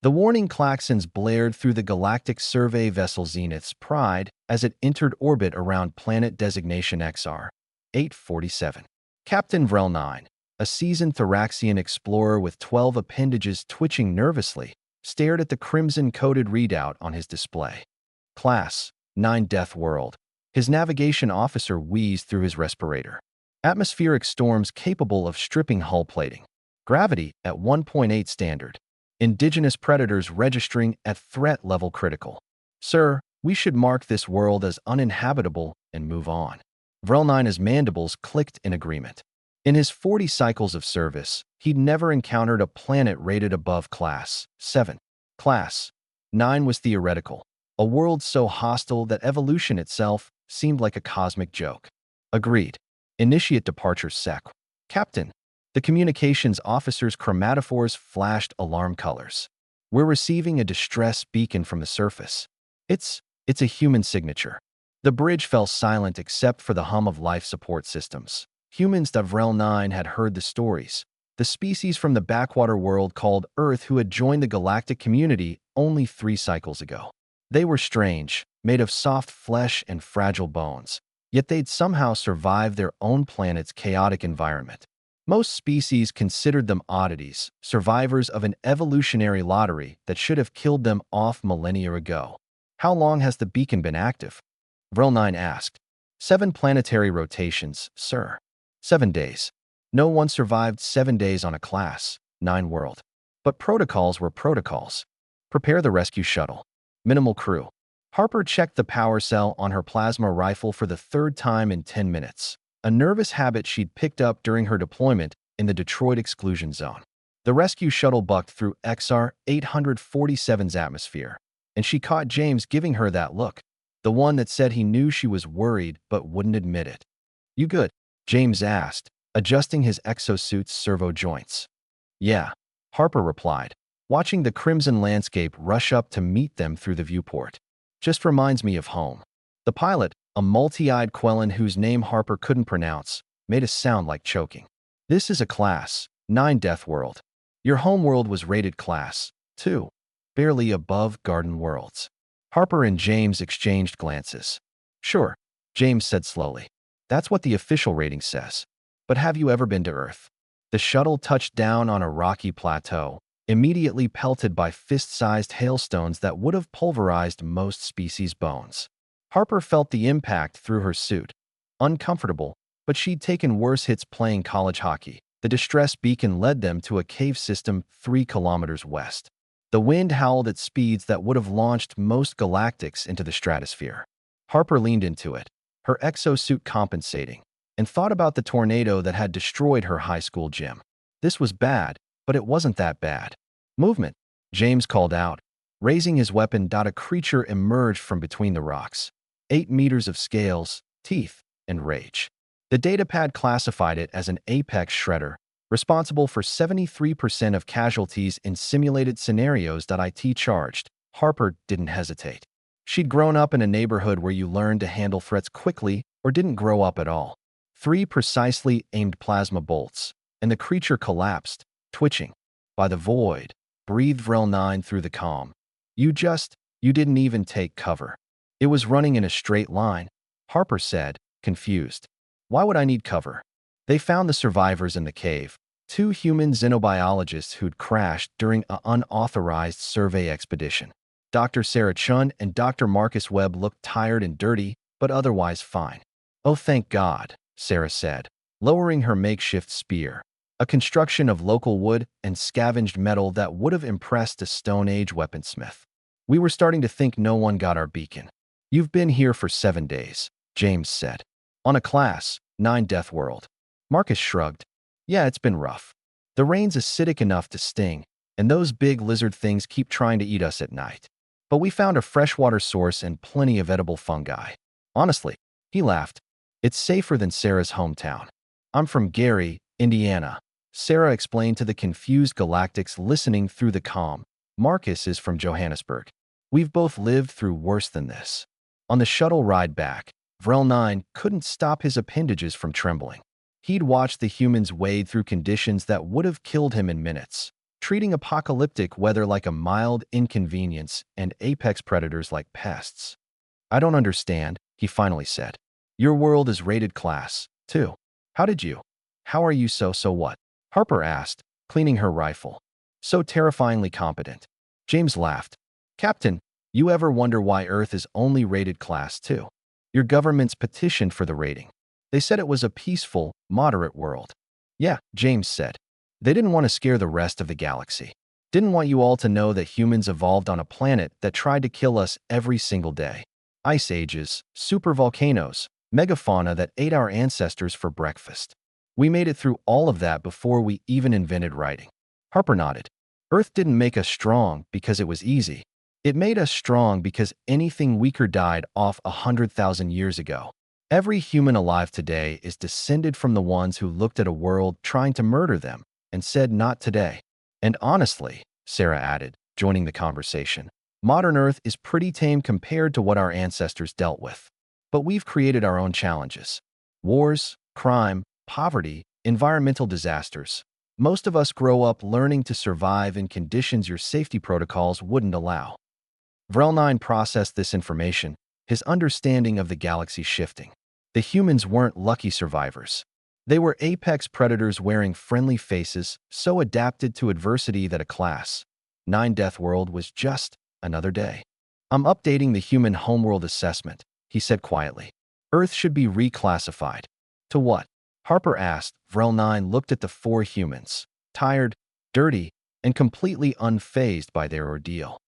The warning klaxons blared through the galactic survey vessel Zenith's Pride as it entered orbit around planet designation XR 847. Captain Vrel-9, a seasoned Thoraxian explorer with 12 appendages twitching nervously, stared at the crimson-coded readout on his display. Class-9 Deathworld. His navigation officer wheezed through his respirator. Atmospheric storms capable of stripping hull plating. Gravity at 1.8 standard. Indigenous predators registering at threat level critical. Sir, we should mark this world as uninhabitable and move on. Vrel-9's mandibles clicked in agreement. In his 40 cycles of service, he'd never encountered a planet rated above Class 7. Class 9 was theoretical, a world so hostile that evolution itself seemed like a cosmic joke. Agreed. Initiate departure sec. Captain. The communications officer's chromatophores flashed alarm colors. We're receiving a distress beacon from the surface. It's a human signature. The bridge fell silent except for the hum of life support systems. Humans of Vrel-9 had heard the stories. The species from the backwater world called Earth who had joined the galactic community only 3 cycles ago. They were strange, made of soft flesh and fragile bones, yet they'd somehow survived their own planet's chaotic environment. Most species considered them oddities, survivors of an evolutionary lottery that should have killed them off millennia ago. How long has the beacon been active? Vrel-9 asked. 7 planetary rotations, sir. 7 days. No one survived 7 days on a Class 9 world. But protocols were protocols. Prepare the rescue shuttle. Minimal crew. Harper checked the power cell on her plasma rifle for the 3rd time in 10 minutes, a nervous habit she'd picked up during her deployment in the Detroit exclusion zone. The rescue shuttle bucked through XR 847's atmosphere, and she caught James giving her that look, the one that said he knew she was worried but wouldn't admit it. You good? James asked, adjusting his exosuit's servo joints. Yeah, Harper replied, watching the crimson landscape rush up to meet them through the viewport. Just reminds me of home. The pilot, a multi-eyed Quellan whose name Harper couldn't pronounce, made a sound like choking. This is a Class 9 Deathworld. Your home world was rated Class 2, barely above Garden Worlds. Harper and James exchanged glances. Sure, James said slowly. That's what the official rating says. But have you ever been to Earth? The shuttle touched down on a rocky plateau, immediately pelted by fist-sized hailstones that would have pulverized most species' bones. Harper felt the impact through her suit. Uncomfortable, but she'd taken worse hits playing college hockey. The distress beacon led them to a cave system 3 kilometers west. The wind howled at speeds that would have launched most galactics into the stratosphere. Harper leaned into it, her exosuit compensating, and thought about the tornado that had destroyed her high school gym. This was bad, but it wasn't that bad. Movement, James called out. Raising his weapon, a creature emerged from between the rocks. 8 meters of scales, teeth, and rage. The datapad classified it as an apex shredder, responsible for 73% of casualties in simulated scenarios. IT charged. Harper didn't hesitate. She'd grown up in a neighborhood where you learned to handle threats quickly or didn't grow up at all. 3 precisely aimed plasma bolts, and the creature collapsed, twitching. By the void, breathed Vrel-9 through the calm. You didn't even take cover. It was running in a straight line, Harper said, confused. Why would I need cover? They found the survivors in the cave, 2 human xenobiologists who'd crashed during an unauthorized survey expedition. Dr. Sarah Chun and Dr. Marcus Webb looked tired and dirty, but otherwise fine. Oh, thank God, Sarah said, lowering her makeshift spear, a construction of local wood and scavenged metal that would have impressed a Stone Age weaponsmith. We were starting to think no one got our beacon. You've been here for 7 days, James said. On a Class 9 Deathworld. Marcus shrugged. Yeah, it's been rough. The rain's acidic enough to sting, and those big lizard things keep trying to eat us at night. But we found a freshwater source and plenty of edible fungi. Honestly, he laughed. It's safer than Sarah's hometown. I'm from Gary, Indiana, Sarah explained to the confused galactics listening through the comm. Marcus is from Johannesburg. We've both lived through worse than this. On the shuttle ride back, Vrel-9 couldn't stop his appendages from trembling. He'd watched the humans wade through conditions that would have killed him in minutes. treating apocalyptic weather like a mild inconvenience and apex predators like pests. I don't understand, he finally said. Your world is rated class, too. How did you? How are you so what? Harper asked, cleaning her rifle. So terrifyingly competent. James laughed. Captain, you ever wonder why Earth is only rated class 2? Your government's petitioned for the rating. They said it was a peaceful, moderate world. Yeah, James said. They didn't want to scare the rest of the galaxy. Didn't want you all to know that humans evolved on a planet that tried to kill us every single day. Ice ages, supervolcanoes, megafauna that ate our ancestors for breakfast. We made it through all of that before we even invented writing. Harper nodded. Earth didn't make us strong because it was easy. It made us strong because anything weaker died off 100,000 years ago. Every human alive today is descended from the ones who looked at a world trying to murder them and said, not today. And honestly, Sarah added, joining the conversation, modern Earth is pretty tame compared to what our ancestors dealt with. But we've created our own challenges. Wars, crime, poverty, environmental disasters. Most of us grow up learning to survive in conditions your safety protocols wouldn't allow. Vrel-9 processed this information, his understanding of the galaxy shifting. The humans weren't lucky survivors. They were apex predators wearing friendly faces, so adapted to adversity that a Class-9 Deathworld was just another day. I'm updating the human homeworld assessment, he said quietly. Earth should be reclassified. To what? Harper asked. Vrel-9 looked at the 4 humans, tired, dirty, and completely unfazed by their ordeal.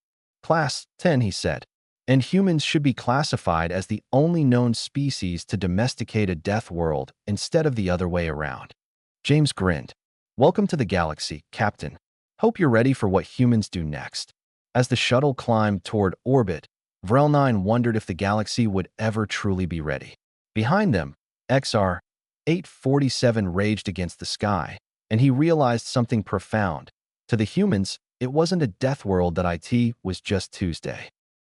Class 10, he said. And humans should be classified as the only known species to domesticate a death world instead of the other way around. James grinned. Welcome to the galaxy, Captain. Hope you're ready for what humans do next. As the shuttle climbed toward orbit, Vrel-9 wondered if the galaxy would ever truly be ready. Behind them, XR 847 raged against the sky, and he realized something profound. To the humans, it wasn't a death world that it was just Tuesday.